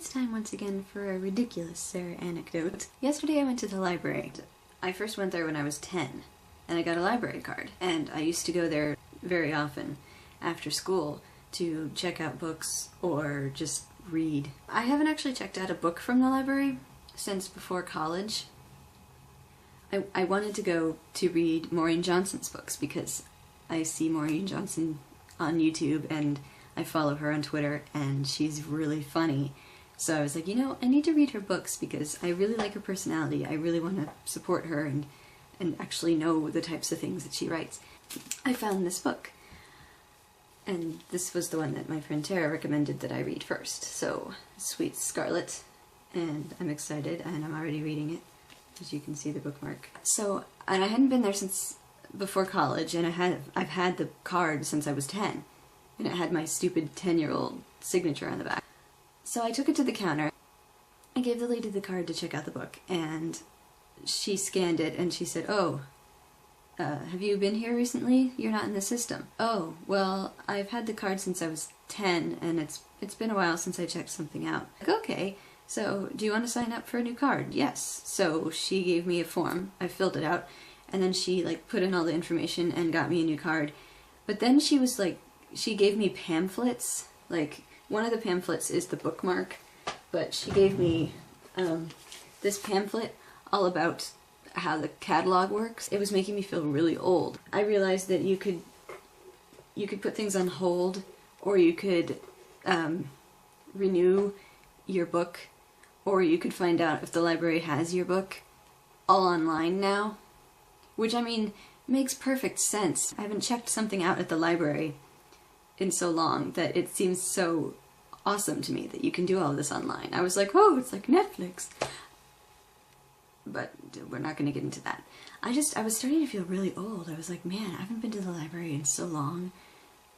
it's time once again for a ridiculous Sarah anecdote. Yesterday I went to the library. I first went there when I was 10, and I got a library card. And I used to go there very often after school to check out books or just read. I haven't actually checked out a book from the library since before college. I wanted to go to read Maureen Johnson's books because I see Maureen Johnson on YouTube and I follow her on Twitter and she's really funny. So I was like, you know, I need to read her books because I really like her personality. I really want to support her and actually know the types of things that she writes. I found this book. And this was the one that my friend Tara recommended that I read first. So, Sweet Scarlet. And I'm excited and I'm already reading it. As you can see the bookmark. So, and I hadn't been there since before college, and I've had the card since I was 10, and it had my stupid 10-year-old signature on the back. So I took it to the counter. I gave the lady the card to check out the book, and she scanned it, and she said, "Oh, have you been here recently? You're not in the system." "Oh, well, I've had the card since I was 10, and it's been a while since I checked something out." Like, okay. "So, do you want to sign up for a new card?" "Yes." So she gave me a form. I filled it out, and then she put in all the information and got me a new card. But then she was she gave me pamphlets. One of the pamphlets is the bookmark, but she gave me this pamphlet all about how the catalog works. It was making me feel really old. I realized that you could put things on hold, or you could renew your book, or you could find out if the library has your book all online now. Which, I mean, makes perfect sense. I haven't checked something out at the library in so long that it seems so awesome to me that you can do all this online. I was like, oh, it's like Netflix. But we're not going to get into that. I was starting to feel really old. I was like, man, I haven't been to the library in so long.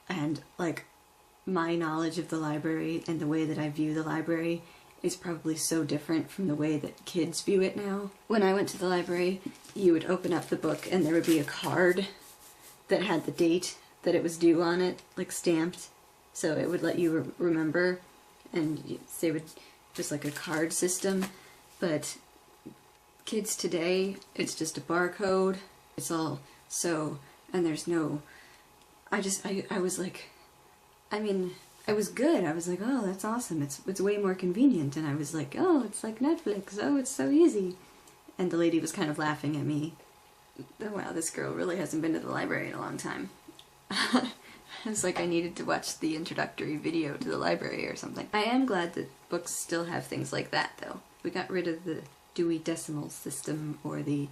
And, my knowledge of the library and the way that I view the library is probably so different from the way that kids view it now. When I went to the library, you would open up the book and there would be a card that had the date that it was due on it, stamped, so it would let you remember, and they would, just like a card system. But kids today, it's just a barcode. It's all and there's no, I was like, I mean, I was good. I was like, oh, that's awesome. It's way more convenient. And I was like, oh, it's like Netflix. Oh, it's so easy. And the lady was kind of laughing at me. Oh, wow, this girl really hasn't been to the library in a long time. It's like I needed to watch the introductory video to the library or something. I am glad that books still have things like that, though. We got rid of the Dewey Decimal System, or the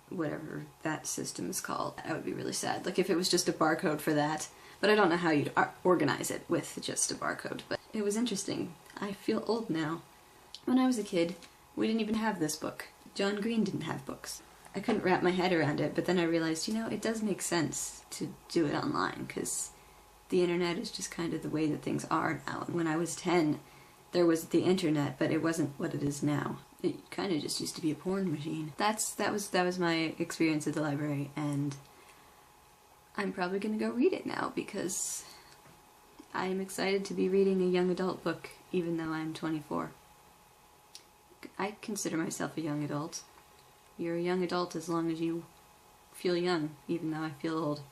whatever that system is called. That would be really sad. If it was just a barcode for that. But I don't know how you'd organize it with just a barcode. But it was interesting. I feel old now. When I was a kid, we didn't even have this book. John Green didn't have books. I couldn't wrap my head around it, but then I realized, it does make sense to do it online, because the internet is just kind of the way that things are now. When I was 10, there was the internet, but it wasn't what it is now. It kind of just used to be a porn machine. That was my experience at the library, and I'm probably going to go read it now because I'm excited to be reading a young adult book, even though I'm 24. I consider myself a young adult. You're a young adult as long as you feel young, even though I feel old.